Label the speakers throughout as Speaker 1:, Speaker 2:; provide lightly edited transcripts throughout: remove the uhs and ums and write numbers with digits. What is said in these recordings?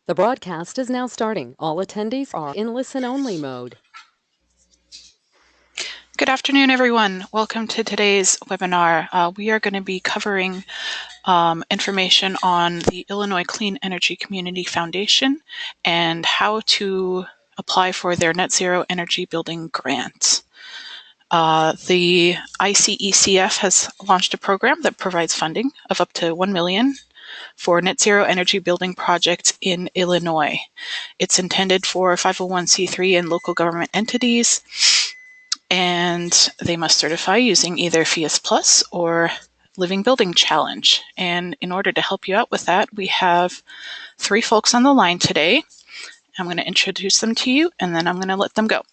Speaker 1: The broadcast is now starting. All attendees are in listen-only mode.
Speaker 2: Good afternoon, everyone. Welcome to today's webinar. We are going to be covering information on the Illinois Clean Energy Community Foundation and how to apply for their Net Zero Energy Building grant. The ICECF has launched a program that provides funding of up to $1 million for net zero energy building projects in Illinois. It's intended for 501c3 and local government entities, and they must certify using either FIAS Plus or Living Building Challenge. And in order to help you out with that, we have 3 folks on the line today. I'm going to introduce them to you, and then I'm going to let them go.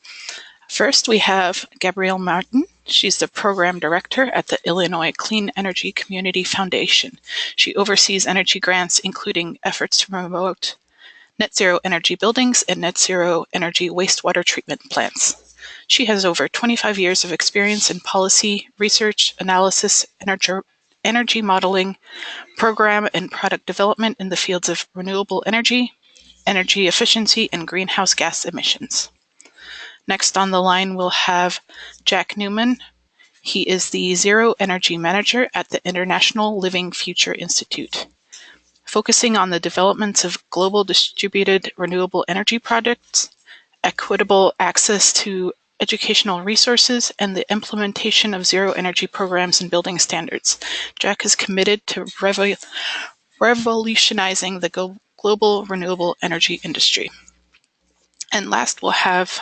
Speaker 2: First, we have Gabrielle Martin. She's the program director at the Illinois Clean Energy Community Foundation. She oversees energy grants, including efforts to promote net zero energy buildings and net zero energy wastewater treatment plants. She has over 25 years of experience in policy, research, analysis, energy modeling, program and product development in the fields of renewable energy, energy efficiency, and greenhouse gas emissions. Next on the line, we'll have Jack Newman. He is the Zero Energy Manager at the International Living Future Institute, focusing on the developments of global distributed renewable energy projects, equitable access to educational resources, and the implementation of zero energy programs and building standards. Jack is committed to revolutionizing the global renewable energy industry. And last, we'll have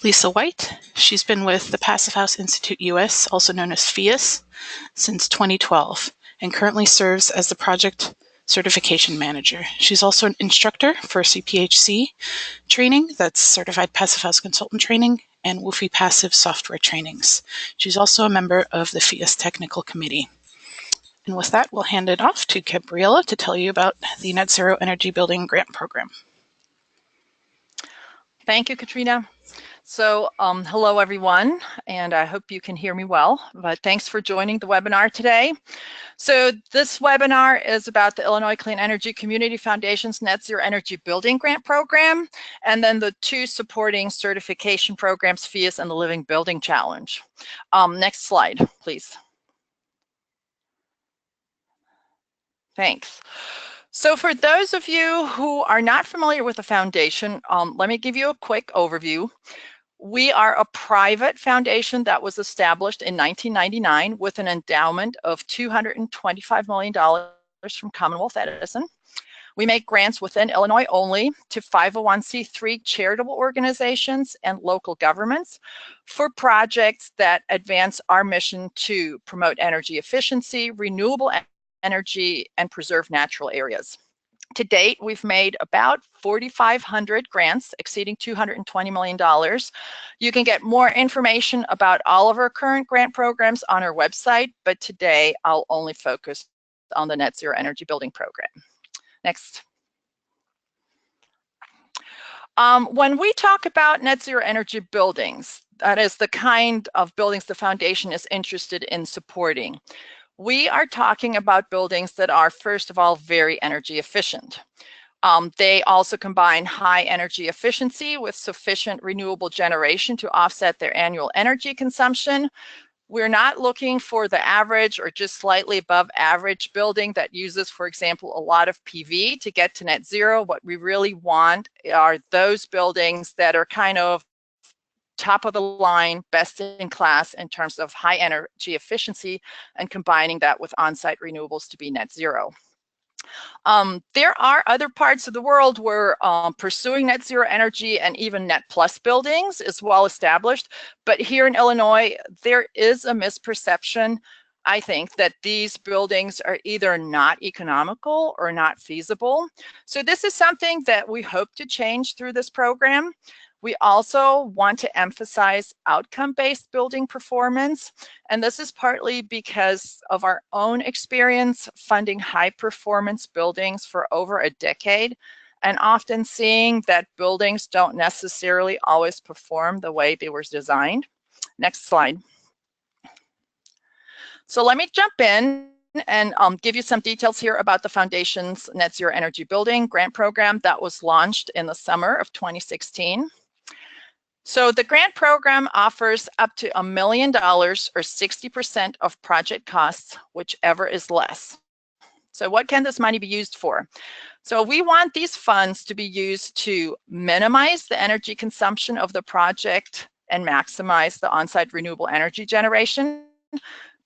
Speaker 2: Lisa White. She's been with the Passive House Institute US, also known as FIAS, since 2012, and currently serves as the project certification manager. She's also an instructor for CPHC training, that's Certified Passive House Consultant Training, and WUFI Passive Software Trainings. She's also a member of the FIAS Technical Committee. And with that, we'll hand it off to Gabriella to tell you about the Net Zero Energy Building Grant Program.
Speaker 3: Thank you, Katrina. So hello, everyone, and I hope you can hear me well, but thanks for joining the webinar today. So this webinar is about the Illinois Clean Energy Community Foundation's Net Zero Energy Building Grant Program, and then the 2 supporting certification programs, FIAS and the Living Building Challenge. Next slide, please. Thanks. So for those of you who are not familiar with the foundation, let me give you a quick overview. We are a private foundation that was established in 1999 with an endowment of $225 million from Commonwealth Edison. We make grants within Illinois only to 501c3 charitable organizations and local governments for projects that advance our mission to promote energy efficiency, renewable energy, and preserve natural areas. To date, we've made about 4,500 grants exceeding $220 million. You can get more information about all of our current grant programs on our website, but today I'll only focus on the Net Zero Energy Building Program. Next. When we talk about net zero energy buildings, that is the kind of buildings the foundation is interested in supporting. We are talking about buildings that are, first of all, very energy efficient. They also combine high energy efficiency with sufficient renewable generation to offset their annual energy consumption. We're not looking for the average or just slightly above average building that uses, for example, a lot of PV to get to net zero. What we really want are those buildings that are kind of top of the line, best in class in terms of high energy efficiency, and combining that with on-site renewables to be net zero. There are other parts of the world where pursuing net zero energy and even net plus buildings is well established, but here in Illinois, there is a misperception, I think, that these buildings are either not economical or not feasible. So this is something that we hope to change through this program. We also want to emphasize outcome-based building performance, and this is partly because of our own experience funding high-performance buildings for over a decade, and often seeing that buildings don't necessarily always perform the way they were designed. Next slide. So let me jump in and give you some details here about the Foundation's Net Zero Energy Building Grant Program that was launched in the summer of 2016. So the grant program offers up to $1 million or 60% of project costs, whichever is less. So what can this money be used for? So we want these funds to be used to minimize the energy consumption of the project and maximize the on-site renewable energy generation.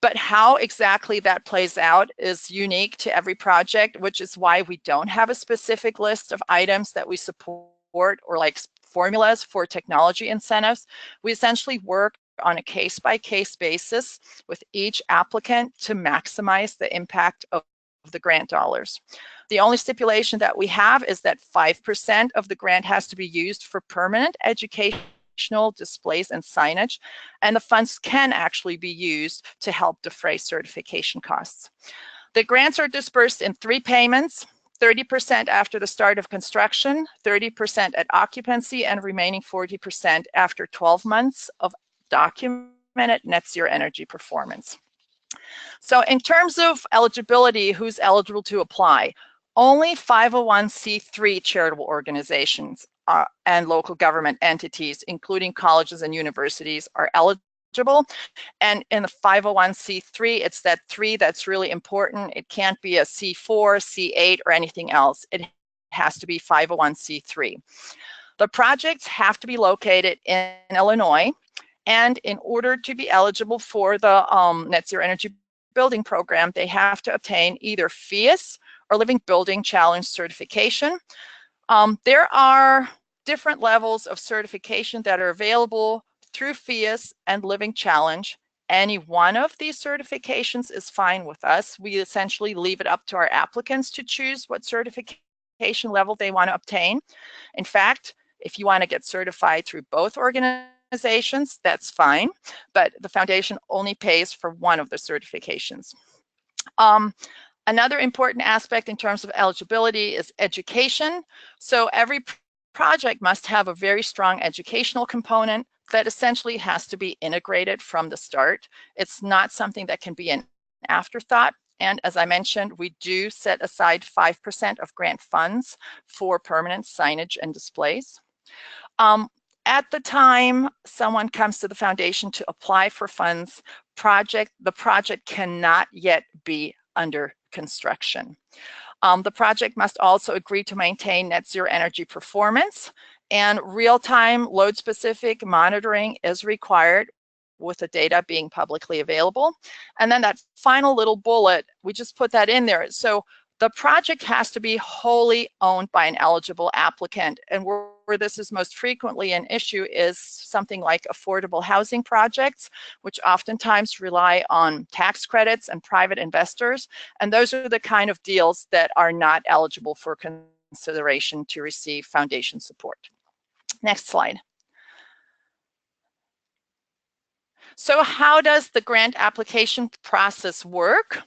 Speaker 3: But how exactly that plays out is unique to every project, which is why we don't have a specific list of items that we support or like formulas for technology incentives. We essentially work on a case-by-case basis with each applicant to maximize the impact of the grant dollars. The only stipulation that we have is that 5% of the grant has to be used for permanent educational displays and signage, and the funds can actually be used to help defray certification costs. The grants are dispersed in 3 payments: 30% after the start of construction, 30% at occupancy, and remaining 40% after 12 months of documented net zero energy performance. So in terms of eligibility, who's eligible to apply? Only 501c3 charitable organizations and local government entities, including colleges and universities, are eligible. And in the 501c3, it's that 3 that's really important. It can't be a C4, C8, or anything else. It has to be 501c3. The projects have to be located in Illinois. And in order to be eligible for the Net Zero Energy Building Program, they have to obtain either FEIS or Living Building Challenge certification. There are different levels of certification that are available through FEIS and Living Challenge. Any one of these certifications is fine with us. We essentially leave it up to our applicants to choose what certification level they want to obtain. In fact, if you want to get certified through both organizations, that's fine, but the Foundation only pays for one of the certifications. Another important aspect in terms of eligibility is education. So every project must have a very strong educational component that essentially has to be integrated from the start. It's not something that can be an afterthought. And as I mentioned, we do set aside 5% of grant funds for permanent signage and displays. At the time someone comes to the Foundation to apply for funds, the project cannot yet be under construction. The project must also agree to maintain net zero energy performance, and real-time load-specific monitoring is required, with the data being publicly available. And then that final little bullet, we just put that in there. So the project has to be wholly owned by an eligible applicant. And where this is most frequently an issue is something like affordable housing projects, which oftentimes rely on tax credits and private investors. And those are the kind of deals that are not eligible for consideration to receive Foundation support. Next slide. So how does the grant application process work?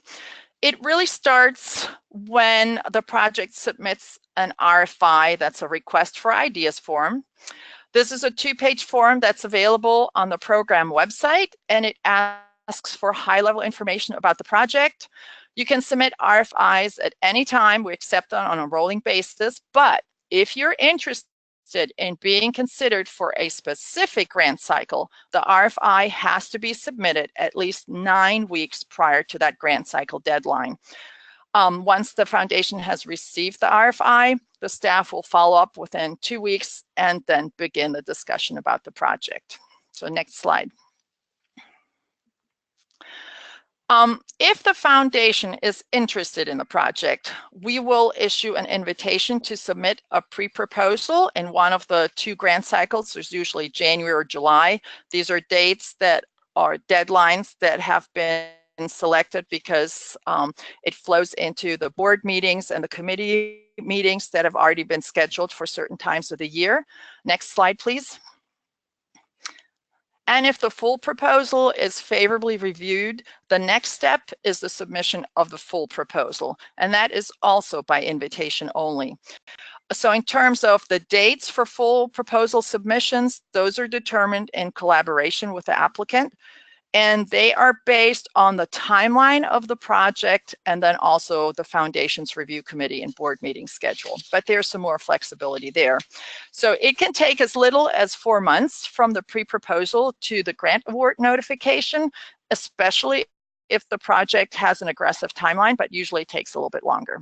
Speaker 3: It really starts when the project submits an RFI, that's a request for ideas form. This is a 2-page form that's available on the program website, and it asks for high-level information about the project. You can submit RFIs at any time. We accept them on a rolling basis, but if you're interested in being considered for a specific grant cycle, the RFI has to be submitted at least 9 weeks prior to that grant cycle deadline. Once the Foundation has received the RFI, the staff will follow up within 2 weeks and then begin the discussion about the project. So next slide. If the Foundation is interested in the project, we will issue an invitation to submit a pre-proposal in one of the 2 grant cycles. There's usually January or July. These are dates that are deadlines that have been selected because it flows into the board meetings and the committee meetings that have already been scheduled for certain times of the year. Next slide, please. And if the full proposal is favorably reviewed, the next step is the submission of the full proposal, and that is also by invitation only. So in terms of the dates for full proposal submissions, those are determined in collaboration with the applicant. And they are based on the timeline of the project and then also the foundation's review committee and board meeting schedule. But there's some more flexibility there. So it can take as little as 4 months from the pre-proposal to the grant award notification, especially if the project has an aggressive timeline, but usually takes a little bit longer.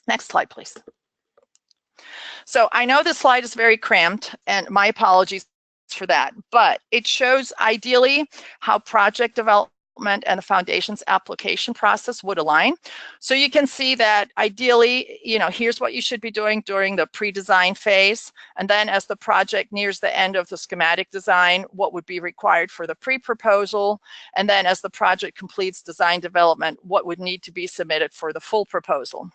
Speaker 3: Next slide, please. So I know this slide is very cramped, and my apologies for that, but it shows ideally how project development and the foundation's application process would align. So you can see that ideally, here's what you should be doing during the pre-design phase. And then as the project nears the end of the schematic design, what would be required for the pre-proposal. And then as the project completes design development, what would need to be submitted for the full proposal.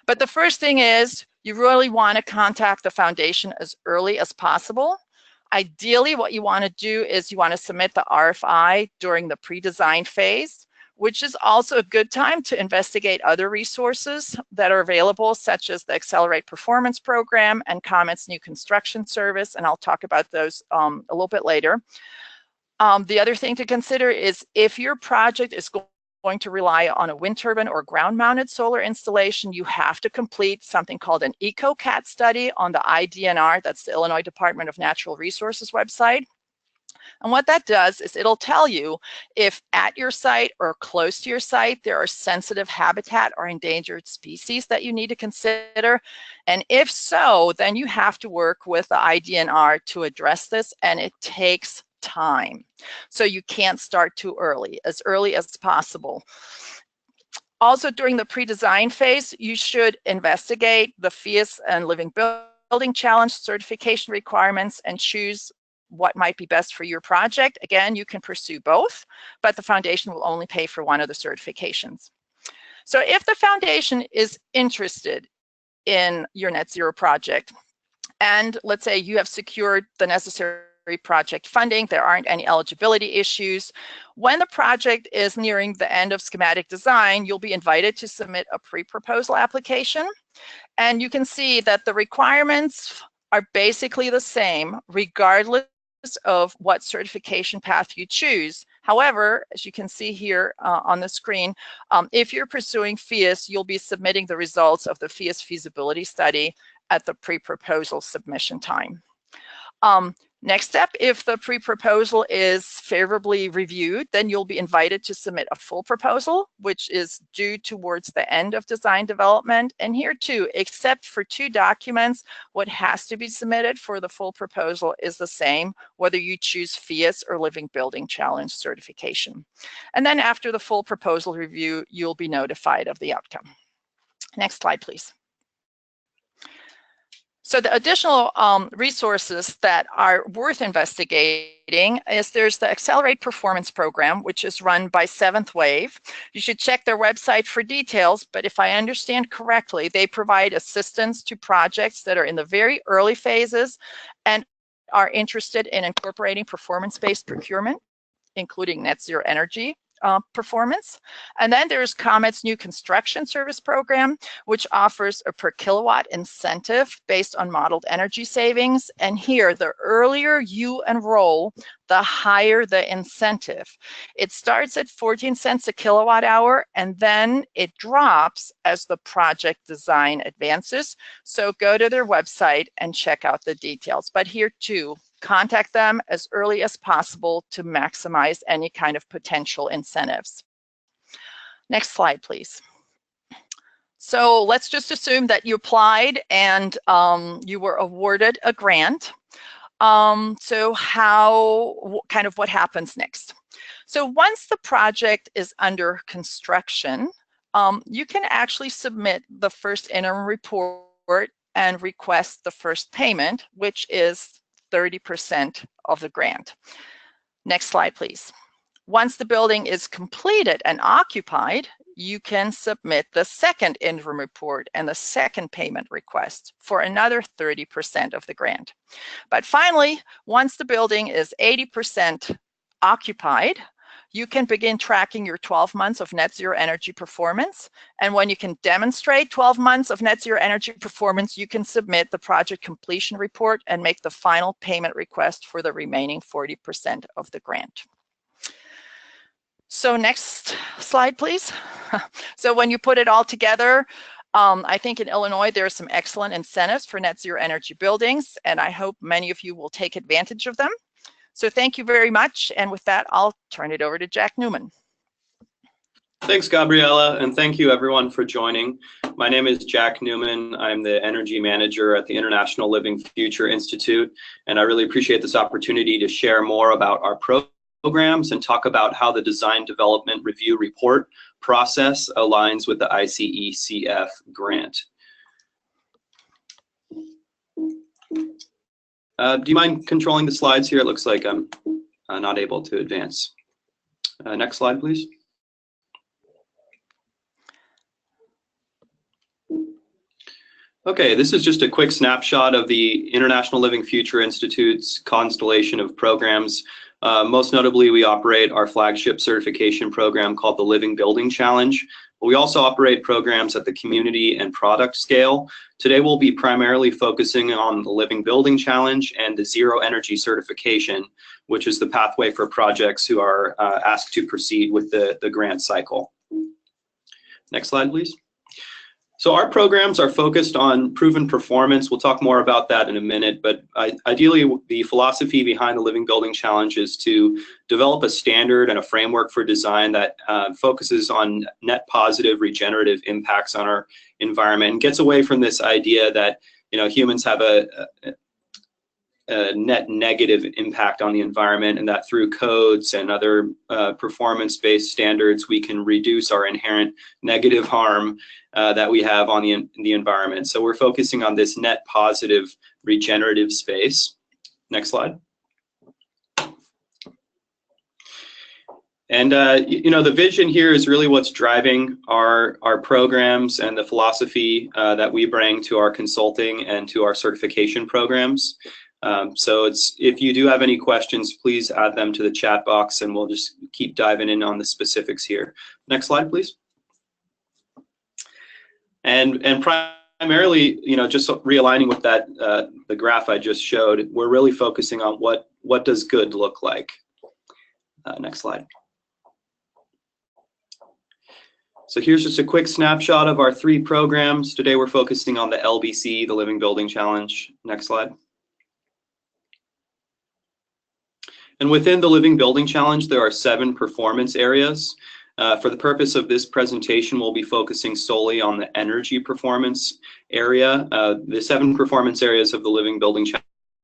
Speaker 3: But the first thing is you really want to contact the foundation as early as possible. Ideally, what you want to do is you want to submit the RFI during the pre-design phase, which is also a good time to investigate other resources that are available, such as the Accelerate Performance Program and ComEd's new construction service, and I'll talk about those a little bit later. The other thing to consider is if your project is going to rely on a wind turbine or ground-mounted solar installation, you have to complete something called an EcoCat study on the IDNR, that's the Illinois Department of Natural Resources website. And what that does is it'll tell you if at your site or close to your site there are sensitive habitat or endangered species that you need to consider. And if so, then you have to work with the IDNR to address this, and it takes time. So you can't start too early, as possible. Also, during the pre-design phase, you should investigate the FEIS and Living Building Challenge certification requirements and choose what might be best for your project. Again, you can pursue both, but the foundation will only pay for one of the certifications. So if the foundation is interested in your net zero project, and let's say you have secured the necessary project funding, there aren't any eligibility issues. When the project is nearing the end of schematic design, you'll be invited to submit a pre-proposal application. And you can see that the requirements are basically the same, regardless of what certification path you choose. However, as you can see here on the screen, if you're pursuing FEIS, you'll be submitting the results of the FEIS feasibility study at the pre-proposal submission time. Next step, if the pre-proposal is favorably reviewed, then you'll be invited to submit a full proposal, which is due towards the end of design development. And here too, except for 2 documents, what has to be submitted for the full proposal is the same, whether you choose FEIS or Living Building Challenge certification. And then after the full proposal review, you'll be notified of the outcome. Next slide, please. So the additional resources that are worth investigating is there's the Accelerate Performance Program, which is run by Seventh Wave. You should check their website for details, but if I understand correctly, they provide assistance to projects that are in the very early phases and are interested in incorporating performance-based procurement, including net zero energy performance. And then there's ComEd's new construction service program, which offers a per kilowatt incentive based on modeled energy savings. And here, the earlier you enroll, the higher the incentive. It starts at 14 cents a kilowatt hour, and then it drops as the project design advances. So go to their website and check out the details. But here too, contact them as early as possible to maximize any kind of potential incentives. Next slide, please. So let's just assume that you applied and you were awarded a grant. So what happens next? So once the project is under construction, you can actually submit the first interim report and request the first payment, which is 30% of the grant. Next slide, please. Once the building is completed and occupied, you can submit the second interim report and the second payment request for another 30% of the grant. But finally, once the building is 80% occupied, you can begin tracking your 12 months of net zero energy performance. And when you can demonstrate 12 months of net zero energy performance, you can submit the project completion report and make the final payment request for the remaining 40% of the grant. So next slide, please. So when you put it all together, I think in Illinois, there are some excellent incentives for net zero energy buildings, and I hope many of you will take advantage of them. So thank you very much. And with that, I'll turn it over to Jack Newman.
Speaker 4: Thanks, Gabriella, and thank you everyone for joining. My name is Jack Newman. I'm the Energy Manager at the International Living Future Institute, and I really appreciate this opportunity to share more about our programs and talk about how the Design Development Review Report process aligns with the ICECF grant. Do you mind controlling the slides here? It looks like I'm not able to advance. Next slide, please. Okay, this is just a quick snapshot of the International Living Future Institute's constellation of programs. Most notably, we operate our flagship certification program called the Living Building Challenge. We also operate programs at the community and product scale. Today, we'll be primarily focusing on the Living Building Challenge and the Zero Energy Certification, which is the pathway for projects who are asked to proceed with the grant cycle. Next slide, please. So our programs are focused on proven performance. We'll talk more about that in a minute, but ideally the philosophy behind the Living Building Challenge is to develop a standard and a framework for design that focuses on net positive regenerative impacts on our environment and gets away from this idea that humans have a net negative impact on the environment, and that through codes and other performance-based standards we can reduce our inherent negative harm that we have on the environment. So we're focusing on this net positive regenerative space. Next slide. And the vision here is really what's driving our programs and the philosophy that we bring to our consulting and to our certification programs. So if you do have any questions, please add them to the chat box and we'll just keep diving in on the specifics here. Next slide, please. And primarily, just realigning with that, the graph I just showed, we're really focusing on what does good look like. Next slide. So here's just a quick snapshot of our 3 programs. Today we're focusing on the LBC, the Living Building Challenge. Next slide. And within the Living Building Challenge, there are 7 performance areas. For the purpose of this presentation, we'll be focusing solely on the energy performance area. The 7 performance areas of the Living Building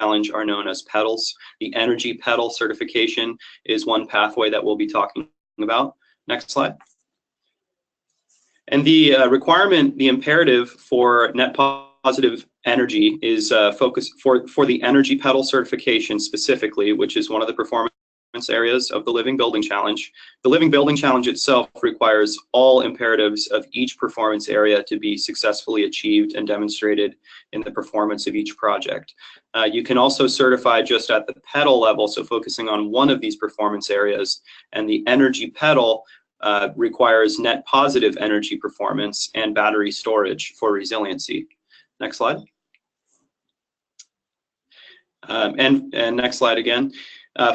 Speaker 4: Challenge are known as petals. The Energy Petal certification is one pathway that we'll be talking about. Next slide. And the requirement, the imperative for net positive energy is focused for the Energy Petal certification specifically, which is one of the performance areas of the Living Building Challenge. The Living Building Challenge itself requires all imperatives of each performance area to be successfully achieved and demonstrated in the performance of each project. You can also certify just at the petal level, so focusing on one of these performance areas, and the Energy Petal requires net positive energy performance and battery storage for resiliency. Next slide. And next slide again.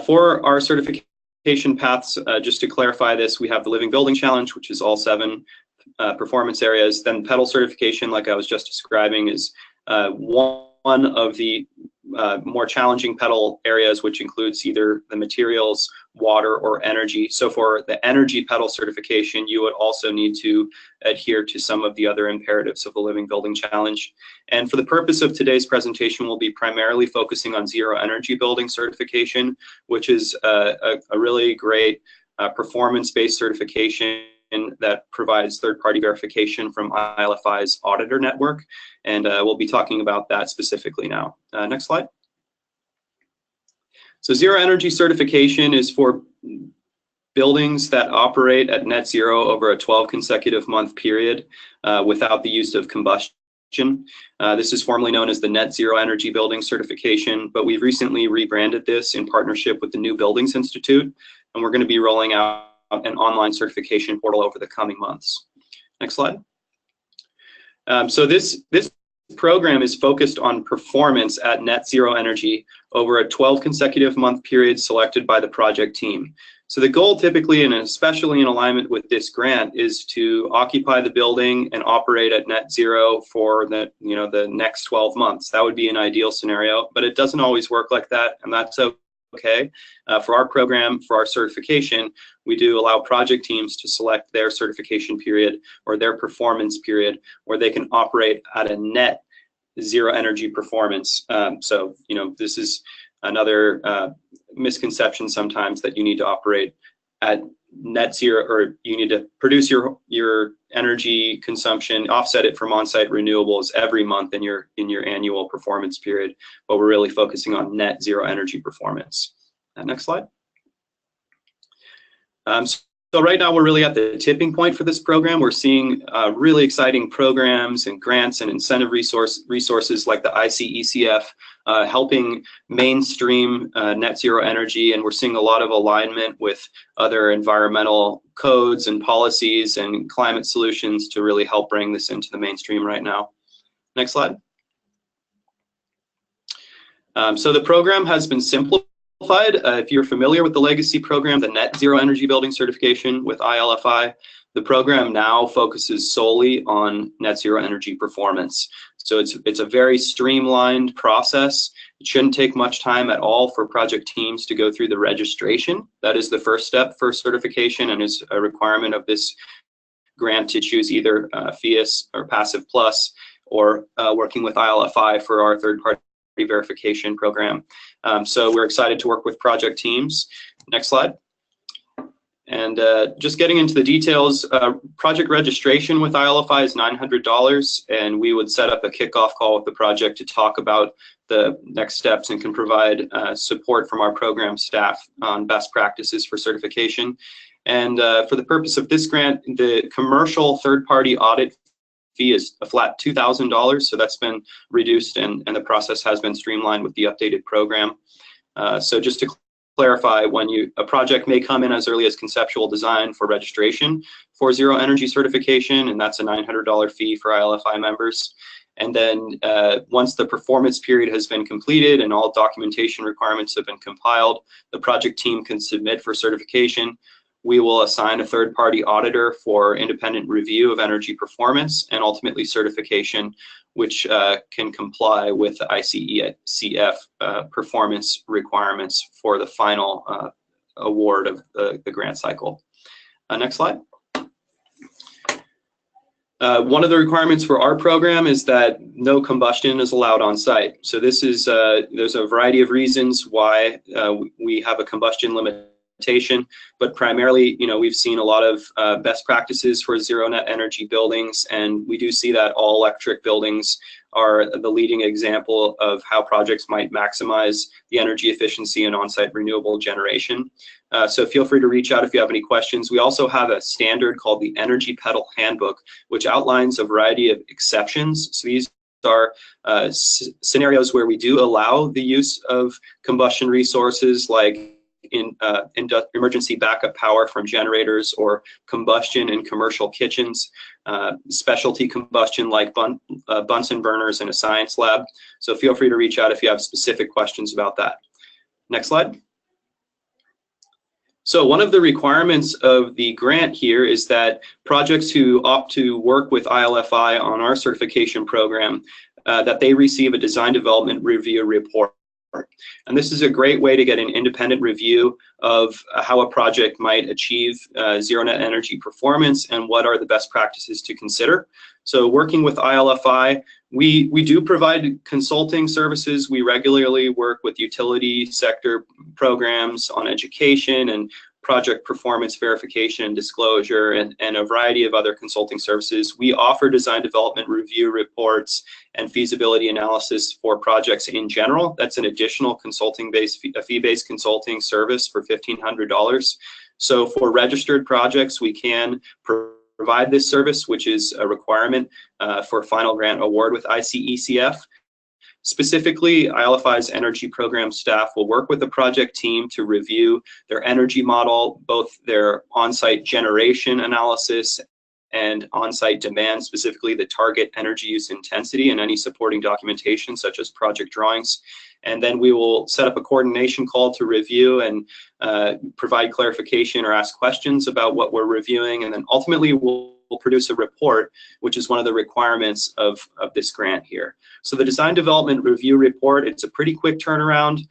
Speaker 4: For our certification paths, just to clarify this, we have the Living Building Challenge, which is all 7 performance areas. Then petal certification, like I was just describing, is one of the more challenging petal areas, which includes either the materials, water, or energy. So for the Energy Petal certification, you would also need to adhere to some of the other imperatives of the Living Building Challenge. And for the purpose of today's presentation, we'll be primarily focusing on Zero Energy Building certification, which is a really great performance-based certification that provides third-party verification from ILFI's auditor network, and we'll be talking about that specifically now. Next slide. So Zero Energy certification is for buildings that operate at net zero over a 12 consecutive month period without the use of combustion. This is formally known as the Net Zero Energy Building certification, but we've recently rebranded this in partnership with the New Buildings Institute, and we're going to be rolling out an online certification portal over the coming months. Next slide. So this program is focused on performance at net zero energy over a 12 consecutive month period selected by the project team. So the goal typically, and especially in alignment with this grant, is to occupy the building and operate at net zero for the next 12 months. That would be an ideal scenario, but it doesn't always work like that, and that's okay. For our program, for our certification, we do allow project teams to select their certification period or their performance period where they can operate at a net zero energy performance. So this is another misconception sometimes, that you need to operate at net zero, or you need to produce your energy consumption, offset it from on-site renewables every month in your annual performance period. But we're really focusing on net zero energy performance. Next slide. So right now we're really at the tipping point for this program. We're seeing really exciting programs and grants and incentive resources like the ICECF helping mainstream net zero energy, and we're seeing a lot of alignment with other environmental codes and policies and climate solutions to really help bring this into the mainstream right now. Next slide. So the program has been simplified. If you're familiar with the legacy program, the Net Zero Energy Building Certification with ILFI, the program now focuses solely on net zero energy performance. So it's a very streamlined process. It shouldn't take much time at all for project teams to go through the registration. That is the first step for certification, and is a requirement of this grant to choose either FIAS or Passive Plus, or working with ILFI for our third-party verification program. So we're excited to work with project teams. Next slide. And just getting into the details, project registration with ILFI is $900, and we would set up a kickoff call with the project to talk about the next steps, and can provide support from our program staff on best practices for certification. And for the purpose of this grant, the commercial third-party audit fee is a flat $2,000, so that's been reduced, and the process has been streamlined with the updated program. So just to clarify, when a project may come in as early as conceptual design for registration for zero energy certification, and that's a $900 fee for ILFI members. And then once the performance period has been completed and all documentation requirements have been compiled, the project team can submit for certification. We will assign a third-party auditor for independent review of energy performance and ultimately certification, which can comply with the ICECF performance requirements for the final award of the grant cycle. Next slide. One of the requirements for our program is that no combustion is allowed on site. So this is, there's a variety of reasons why we have a combustion limitation, but primarily, we've seen a lot of best practices for zero net energy buildings, and we do see that all electric buildings are the leading example of how projects might maximize the energy efficiency and on-site renewable generation. So feel free to reach out if you have any questions. We also have a standard called the Energy Pedal Handbook, which outlines a variety of exceptions. So these are scenarios where we do allow the use of combustion resources, like in emergency backup power from generators, or combustion in commercial kitchens, specialty combustion like Bunsen burners in a science lab. So feel free to reach out if you have specific questions about that. Next slide. So one of the requirements of the grant here is that projects who opt to work with ILFI on our certification program, that they receive a design development review report. And this is a great way to get an independent review of how a project might achieve zero net energy performance and what are the best practices to consider. So working with ILFI, we do provide consulting services. We regularly work with utility sector programs on education and project performance verification and disclosure, and a variety of other consulting services. We offer design development review reports and feasibility analysis for projects in general. That's an additional consulting-based, fee-based consulting service for $1,500. So for registered projects, we can provide this service, which is a requirement for final grant award with ICECF. Specifically, ILFI's energy program staff will work with the project team to review their energy model, both their on-site generation analysis and on-site demand, specifically the target energy use intensity and any supporting documentation such as project drawings. And then we will set up a coordination call to review and provide clarification or ask questions about what we're reviewing. And then ultimately we'll produce a report, which is one of the requirements of this grant here. So the design development review report, it's a pretty quick turnaround.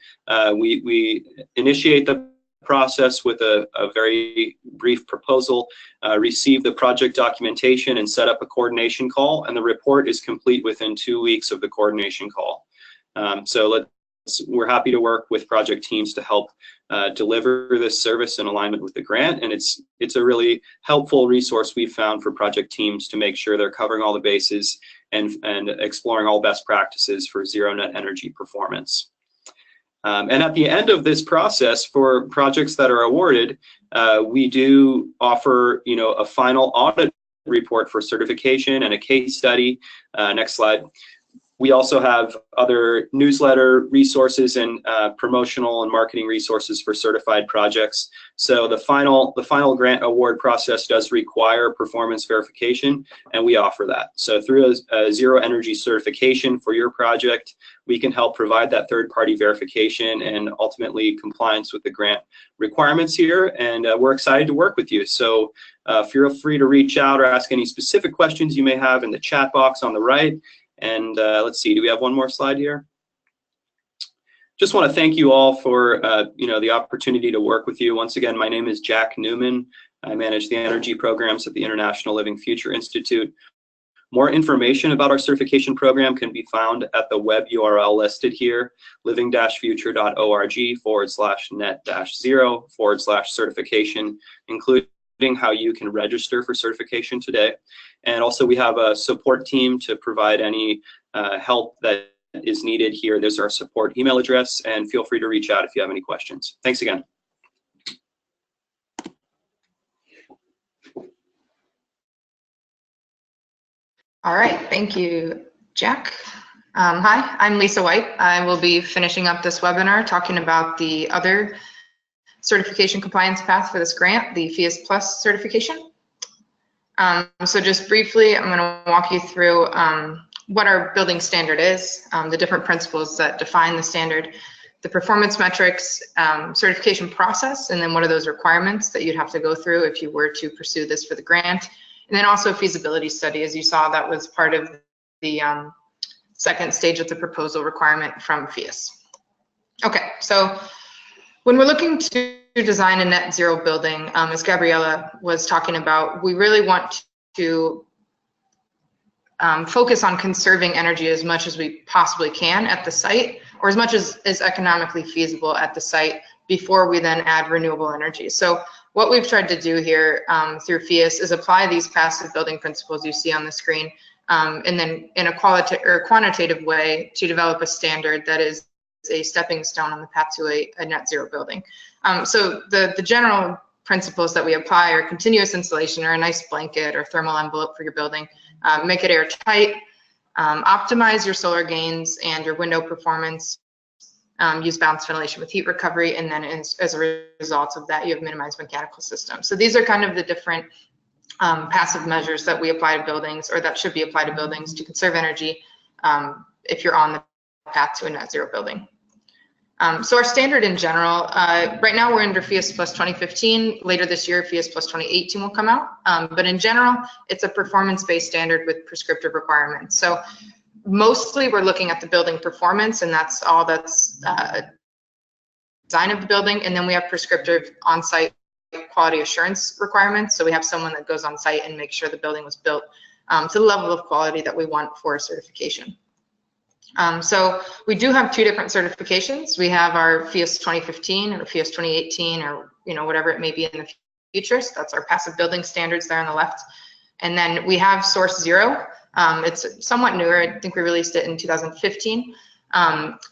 Speaker 4: We initiate the process with a very brief proposal, receive the project documentation and set up a coordination call, and the report is complete within 2 weeks of the coordination call. We're happy to work with project teams to help deliver this service in alignment with the grant, and it's a really helpful resource we've found for project teams to make sure they're covering all the bases and exploring all best practices for zero net energy performance. And at the end of this process, for projects that are awarded, we do offer, a final audit report for certification and a case study. Next slide. We also have other newsletter resources and promotional and marketing resources for certified projects. So the final grant award process does require performance verification, and we offer that. So through a zero energy certification for your project, we can help provide that third-party verification and ultimately compliance with the grant requirements here. And we're excited to work with you. So feel free to reach out or ask any specific questions you may have in the chat box on the right. And let's see, do we have one more slide here? Just want to thank you all for the opportunity to work with you. Once again, my name is Jack Newman. I manage the energy programs at the International Living Future Institute. More information about our certification program can be found at the web URL listed here, living-future.org/net-0/certification, including how you can register for certification today. And also we have a support team to provide any help that is needed here. There's our support email address, and feel free to reach out if you have any questions. Thanks again.
Speaker 5: All right, thank you, Jack. Hi, I'm Lisa White. I will be finishing up this webinar talking about the other certification compliance path for this grant, the FIAS Plus certification. So just briefly, I'm going to walk you through what our building standard is, the different principles that define the standard, the performance metrics, certification process, and then what are those requirements that you'd have to go through if you were to pursue this for the grant. And then also feasibility study, as you saw, that was part of the second stage of the proposal requirement from FIAS. Okay, so when we're looking to design a net zero building, as Gabriella was talking about, we really want to focus on conserving energy as much as we possibly can at the site, or as much as is economically feasible at the site before we then add renewable energy. So what we've tried to do here through FIAS is apply these passive building principles you see on the screen, and then in a quantitative way to develop a standard that is a stepping stone on the path to a net zero building. So the general principles that we apply are continuous insulation, or a nice blanket or thermal envelope for your building, make it airtight, optimize your solar gains and your window performance, use balanced ventilation with heat recovery, and then as a result of that, you have minimized mechanical systems. So these are kind of the different passive measures that we apply to buildings, or that should be applied to buildings to conserve energy if you're on the path to a net zero building. So our standard in general, right now we're under FIAS Plus 2015. Later this year, FIAS Plus 2018 will come out. But in general, it's a performance-based standard with prescriptive requirements. So mostly we're looking at the building performance, and that's all that's design of the building. And then we have prescriptive on-site quality assurance requirements. So we have someone that goes on site and makes sure the building was built to the level of quality that we want for certification. So we do have two different certifications. We have our FIAS 2015 or FIAS 2018, or whatever it may be in the future. So that's our passive building standards there on the left. And then we have Source Zero. It's somewhat newer. I think we released it in 2015.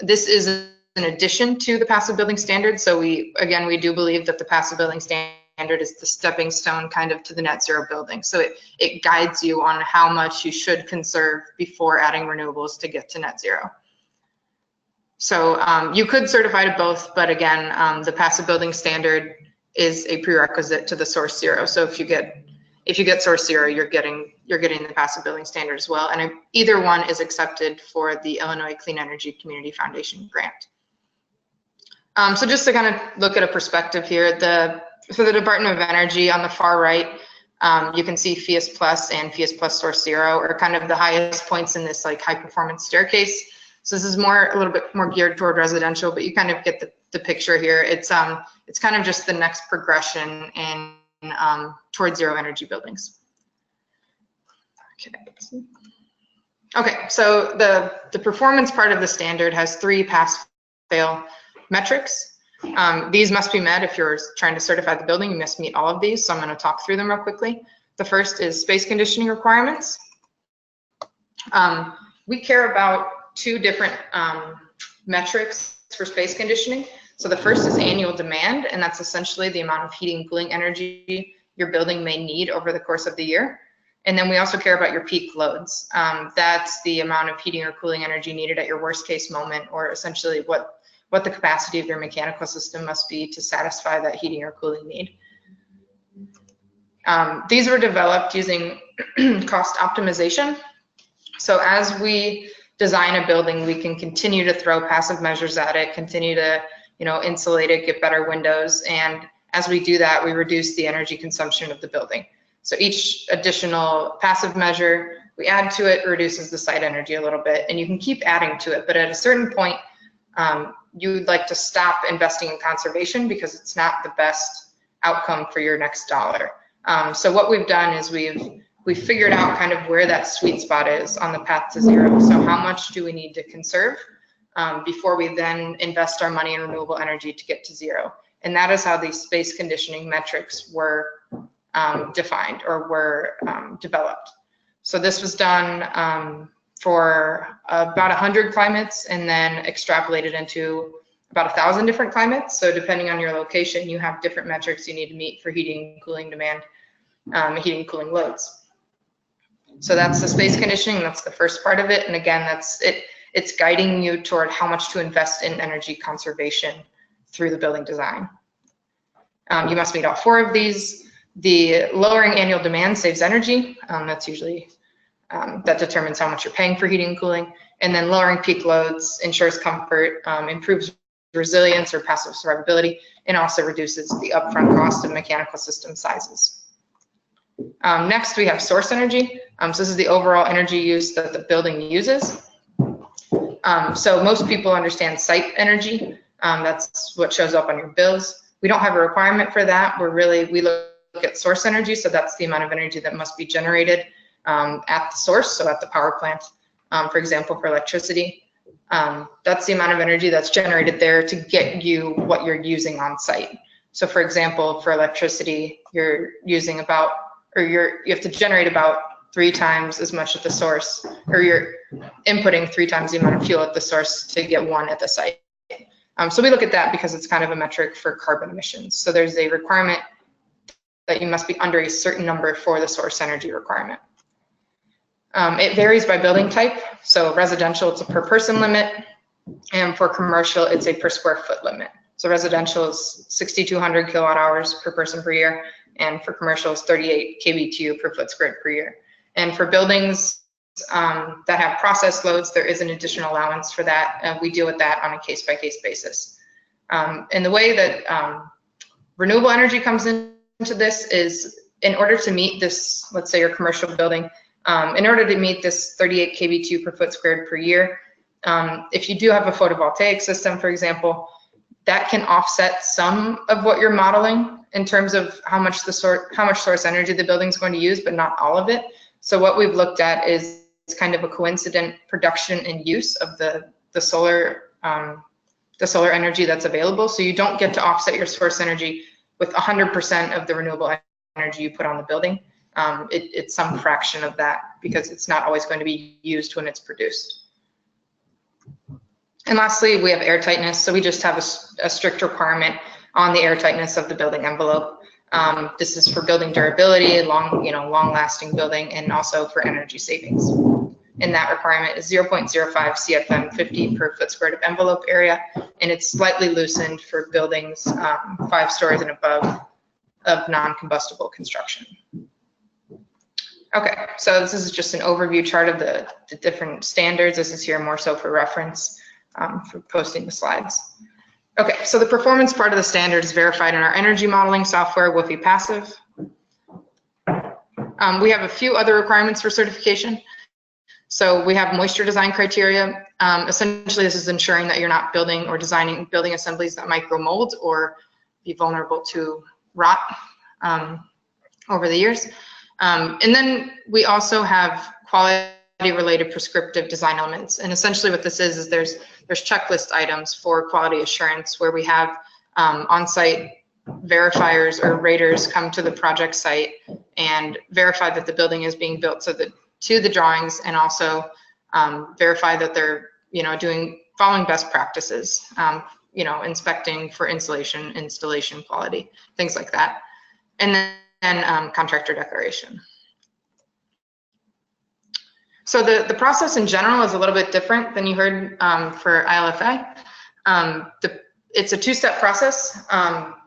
Speaker 5: This is in addition to the passive building standard. So we do believe that the passive building standard is the stepping stone kind of to the net zero building. So it guides you on how much you should conserve before adding renewables to get to net zero. So you could certify to both, but again, the passive building standard is a prerequisite to the Source Zero. So if you get if you get source zero, you're getting the passive building standard as well. And either one is accepted for the Illinois Clean Energy Community Foundation grant. So just to kind of look at a perspective here, for the Department of Energy on the far right, you can see FIAS Plus and FIAS Plus Source Zero are kind of the highest points in this like high performance staircase. So this is a little bit more geared toward residential, but you kind of get the picture here. It's kind of just the next progression in towards zero energy buildings. Okay, so the performance part of the standard has 3 pass-fail metrics. These must be met if you're trying to certify the building. You must meet all of these, so I'm going to talk through them real quickly. The first is space conditioning requirements. We care about 2 different metrics for space conditioning. So the first is annual demand, and that's essentially the amount of heating and cooling energy your building may need over the course of the year. And then we also care about your peak loads. That's the amount of heating or cooling energy needed at your worst case moment, or essentially what the capacity of your mechanical system must be to satisfy that heating or cooling need. These were developed using cost optimization. So as we design a building, we can continue to throw passive measures at it, continue to insulate it, get better windows, and as we do that, we reduce the energy consumption of the building. So each additional passive measure we add to it reduces the site energy a little bit, and you can keep adding to it, but at a certain point, you'd like to stop investing in conservation because it's not the best outcome for your next dollar. So what we've done is we've figured out kind of where that sweet spot is on the path to zero. So how much do we need to conserve before we then invest our money in renewable energy to get to zero? And that is how these space conditioning metrics were defined or were developed. So this was done for about 100 climates and then extrapolated into about 1,000 different climates. So depending on your location, you have different metrics you need to meet for heating and cooling demand, heating and cooling loads. So that's the space conditioning, that's the first part of it. And again, that's it. It's guiding you toward how much to invest in energy conservation through the building design. You must meet all 4 of these. The lowering annual demand saves energy. That's usually, that determines how much you're paying for heating and cooling. And then lowering peak loads ensures comfort, improves resilience or passive survivability, and also reduces the upfront cost of mechanical system sizes. Next, we have source energy. So this is the overall energy use that the building uses. So most people understand site energy. That's what shows up on your bills. We don't have a requirement for that. We look at source energy. So that's the amount of energy that must be generated at the source, so at the power plant, for example, for electricity. That's the amount of energy that's generated there to get you what you're using on site. So for example, for electricity, you're using about, or you have to generate about 3 times as much at the source, or you're inputting 3 times the amount of fuel at the source to get 1 at the site. So we look at that because it's kind of a metric for carbon emissions. So there's a requirement that you must be under a certain number for the source energy requirement. It varies by building type. So residential, it's a per person limit, and for commercial, it's a per square foot limit. So residential is 6,200 kilowatt hours per person per year, and for commercial is 38 kBTU per foot squared per year. And for buildings that have process loads, there is an additional allowance for that. We deal with that on a case-by-case basis. And the way that renewable energy comes into this is, in order to meet this, let's say your commercial building, in order to meet this 38 kBTU per foot squared per year, if you do have a photovoltaic system, for example, that can offset some of what you're modeling in terms of how much source energy the building is going to use, but not all of it. So what we've looked at is kind of a coincident production and use of the solar energy that's available. So you don't get to offset your source energy with 100% of the renewable energy you put on the building. It's some fraction of that because it's not always going to be used when it's produced. And lastly, we have air tightness. So we just have a strict requirement on the air tightness of the building envelope. This is for building durability, long-lasting building, and also for energy savings. And that requirement is 0.05 CFM 50 per foot squared of envelope area, and it's slightly loosened for buildings 5 stories and above of non-combustible construction. Okay, so this is just an overview chart of the different standards. This is here more so for reference for posting the slides. Okay, so the performance part of the standard is verified in our energy modeling software, WFI Passive. We have a few other requirements for certification. So we have moisture design criteria. Essentially, this is ensuring that you're not building or designing building assemblies that might grow mold or be vulnerable to rot over the years. And then we also have quality-related prescriptive design elements. And essentially what this is there's checklist items for quality assurance where we have on-site verifiers or raters come to the project site and verify that the building is being built to the drawings, and also verify that they're following best practices, inspecting for insulation, installation quality, things like that. And then contractor declaration. So the process in general is a little bit different than you heard for ILFA. It's a two-step process.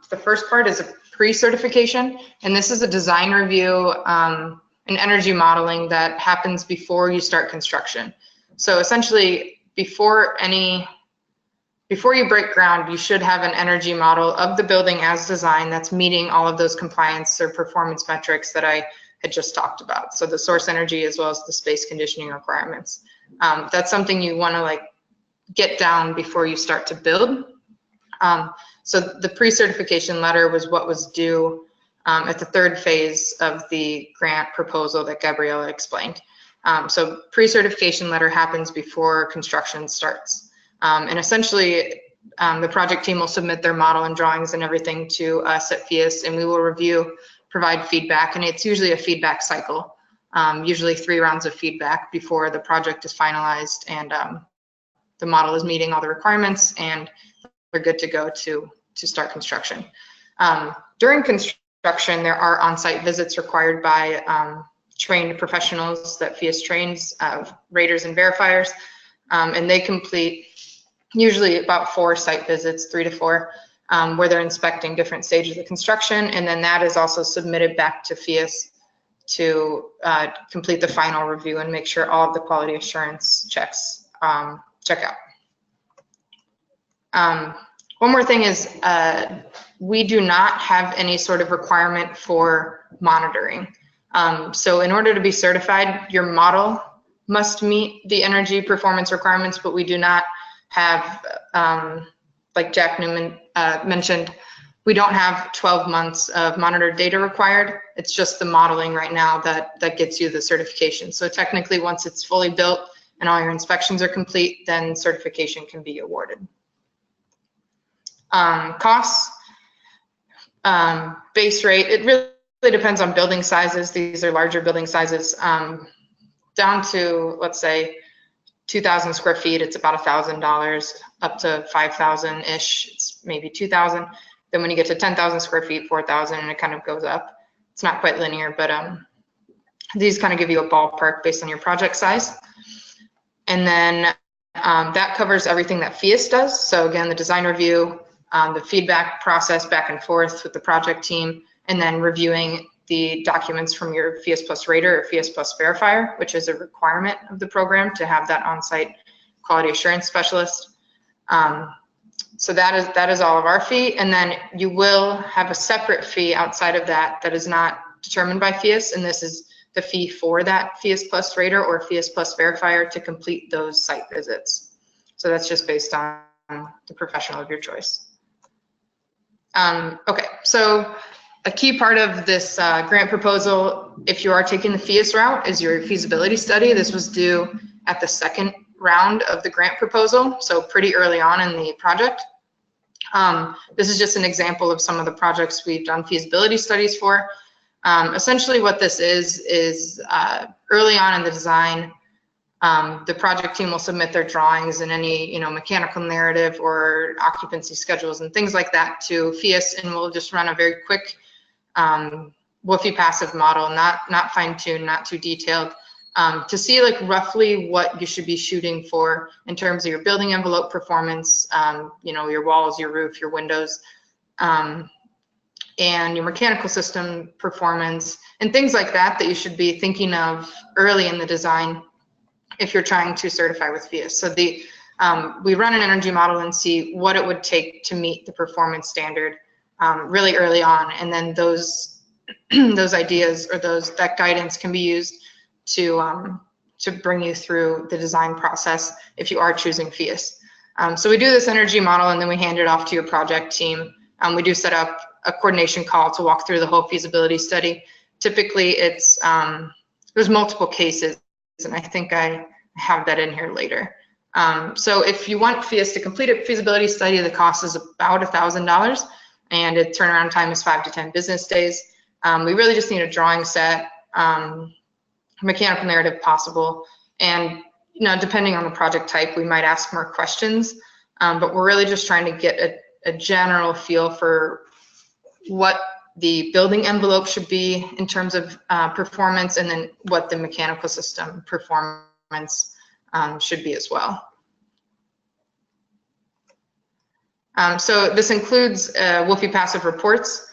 Speaker 5: The first part is a pre-certification, and this is a design review and energy modeling that happens before you start construction. So essentially, before you break ground, you should have an energy model of the building as designed that's meeting all of those compliance or performance metrics that I had just talked about. So the source energy as well as the space conditioning requirements. That's something you want to get down before you start to build. So the pre-certification letter was what was due at the third phase of the grant proposal that Gabriella explained. So pre-certification letter happens before construction starts. And essentially, the project team will submit their model and drawings and everything to us at FIAS, and we will review, provide feedback, and it's usually a feedback cycle, usually 3 rounds of feedback before the project is finalized and the model is meeting all the requirements and we're good to go to start construction. During construction, there are on-site visits required by trained professionals that FIAS trains, raters and verifiers, and they complete usually about 4 site visits, 3 to 4, where they're inspecting different stages of construction, and then that is also submitted back to FIAS to complete the final review and make sure all of the quality assurance checks check out. One more thing is we do not have any sort of requirement for monitoring. So in order to be certified, your model must meet the energy performance requirements, but we do not have, like Jack Newman mentioned, we don't have 12 months of monitored data required. It's just the modeling right now that gets you the certification. So technically, once it's fully built and all your inspections are complete, then certification can be awarded. Costs, base rate, it really depends on building sizes. These are larger building sizes. Down to, let's say, 2,000 square feet, it's about $1,000, up to 5,000-ish, it's maybe 2,000. Then when you get to 10,000 square feet, 4,000, and it kind of goes up. It's not quite linear, but these kind of give you a ballpark based on your project size. And then that covers everything that FIAS does. So again, the design review, the feedback process back and forth with the project team, and then reviewing the documents from your FIAS Plus rater or FIAS Plus verifier, which is a requirement of the program to have that on-site quality assurance specialist. So that is all of our fee, and then you will have a separate fee outside of that that is not determined by FIAS, and this is the fee for that FIAS Plus rater or FIAS Plus verifier to complete those site visits. So that's just based on the professional of your choice. Okay, so a key part of this grant proposal, if you are taking the FIAS route, is your feasibility study. This was due at the second round of the grant proposal, so pretty early on in the project. This is just an example of some of the projects we've done feasibility studies for. Essentially what this is early on in the design, the project team will submit their drawings and any mechanical narrative or occupancy schedules and things like that to FIAS, and we'll just run a very quick WFI passive model, not fine-tuned, not too detailed, to see like roughly what you should be shooting for in terms of your building envelope performance, your walls, your roof, your windows, and your mechanical system performance, and things like that that you should be thinking of early in the design if you're trying to certify with FIAS. So we run an energy model and see what it would take to meet the performance standard really early on, and then those those ideas or that guidance can be used to bring you through the design process if you are choosing FIAS. So we do this energy model and then we hand it off to your project team. We do set up a coordination call to walk through the whole feasibility study. Typically it's, there's multiple cases, and I think I have that in here later. So if you want FIAS to complete a feasibility study, the cost is about $1,000 and the turnaround time is 5 to 10 business days. We really just need a drawing set, mechanical narrative possible, and depending on the project type, we might ask more questions, but we're really just trying to get a general feel for what the building envelope should be in terms of performance, and then what the mechanical system performance should be as well. So this includes WUFI passive reports,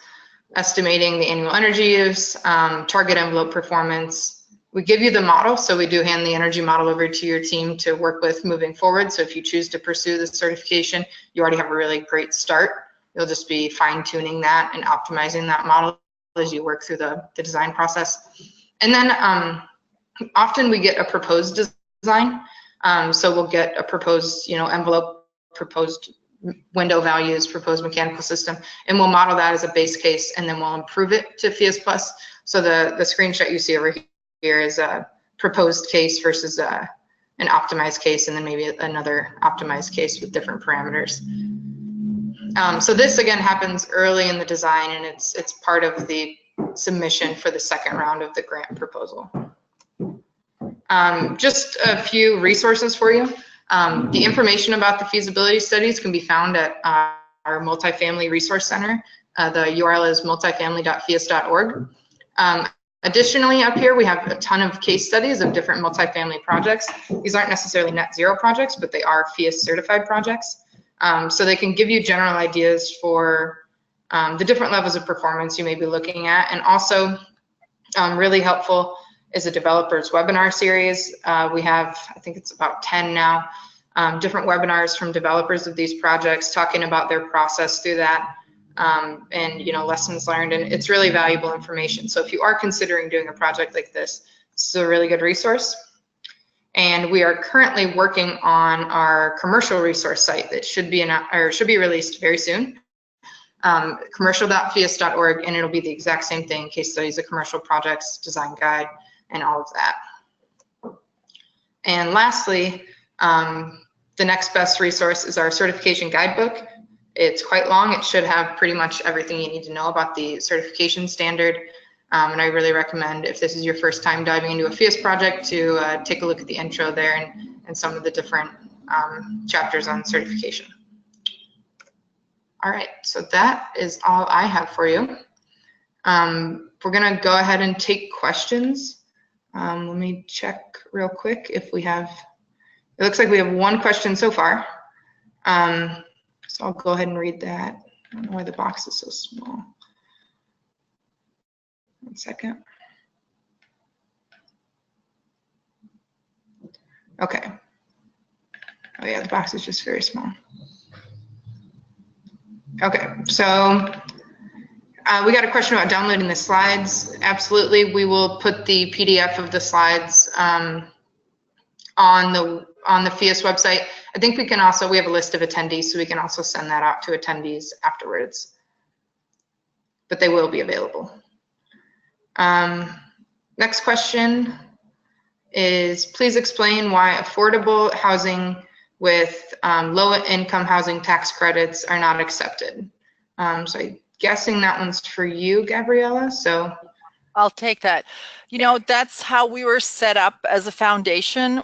Speaker 5: estimating the annual energy use, target envelope performance. We give you the model, so we do hand the energy model over to your team to work with moving forward. So if you choose to pursue the certification, you already have a really great start. You'll just be fine-tuning that and optimizing that model as you work through the design process. And then often we get a proposed design. So we'll get a proposed envelope, proposed window values, proposed mechanical system, and we'll model that as a base case, and then we'll improve it to FIAS Plus. So the screenshot you see over here is a proposed case versus an optimized case, and then maybe another optimized case with different parameters. So this again happens early in the design, and it's part of the submission for the second round of the grant proposal. Just a few resources for you. The information about the feasibility studies can be found at our multifamily resource center. The URL is multifamily.fias.org. Additionally, up here we have a ton of case studies of different multifamily projects. These aren't necessarily net zero projects, but they are FIAS certified projects. So they can give you general ideas for the different levels of performance you may be looking at. And also really helpful is a developers webinar series. We have, I think it's about 10 now, different webinars from developers of these projects talking about their process through that. And lessons learned, and it's really valuable information. So if you are considering doing a project like this is a really good resource. And we are currently working on our commercial resource site that should be released very soon. Commercial.fias.org, and it'll be the exact same thing: case studies of commercial projects, design guide, and all of that. And lastly, the next best resource is our certification guidebook. It's quite long. It should have pretty much everything you need to know about the certification standard. And I really recommend, if this is your first time diving into a FIAS project, to take a look at the intro there and some of the different chapters on certification. All right, so that is all I have for you. We're gonna go ahead and take questions. Let me check real quick if we have, it looks like we have one question so far. So I'll go ahead and read that. I don't know why the box is so small. 1 second. Okay. Oh yeah, the box is just very small. Okay, so we got a question about downloading the slides. Absolutely, we will put the PDF of the slides on the FIAS website. I think we can also, we have a list of attendees, so we can also send that out to attendees afterwards. But they will be available. Next question is, please explain why affordable housing with low income housing tax credits are not accepted. So I'm guessing that one's for you, Gabriella, so.
Speaker 3: I'll take that. That's how we were set up as a foundation.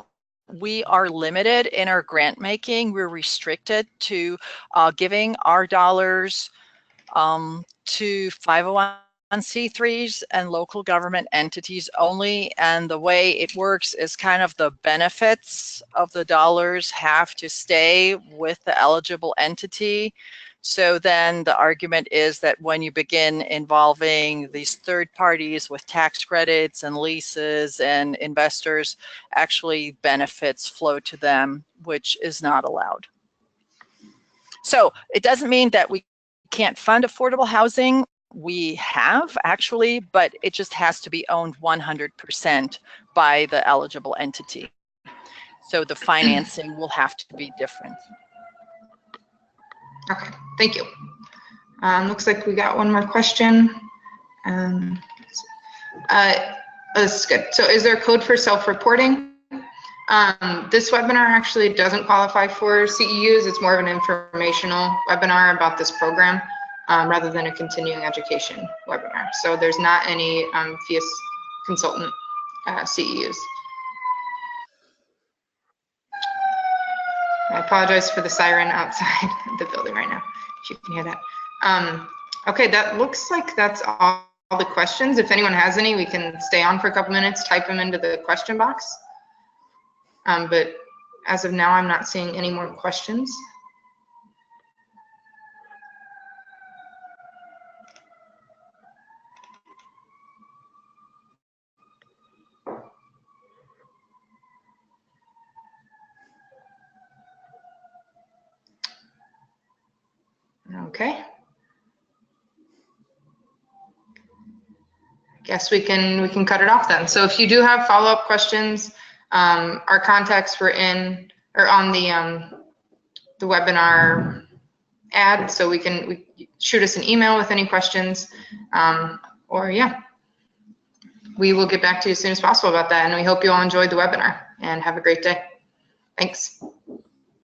Speaker 3: We are limited in our grant making. We're restricted to giving our dollars to 501c3s and local government entities only. And the way it works is kind of the benefits of the dollars have to stay with the eligible entity. So then the argument is that when you begin involving these third parties with tax credits and leases and investors, actually benefits flow to them, which is not allowed. So it doesn't mean that we can't fund affordable housing. We have actually, but it just has to be owned 100% by the eligible entity. So the financing will have to be different.
Speaker 5: Okay, thank you. Looks like we got one more question. That's good. So is there a code for self-reporting? This webinar actually doesn't qualify for CEUs. It's more of an informational webinar about this program rather than a continuing education webinar. So there's not any FIAS consultant CEUs. I apologize for the siren outside the building right now, if you can hear that. Okay, that looks like that's all the questions. If anyone has any, we can stay on for a couple minutes, type them into the question box. But as of now, I'm not seeing any more questions. Okay. Guess we can cut it off then. So if you do have follow-up questions, our contacts were in or on the webinar ad, so we shoot us an email with any questions, or yeah, we will get back to you as soon as possible about that. And we hope you all enjoyed the webinar and have a great day. Thanks.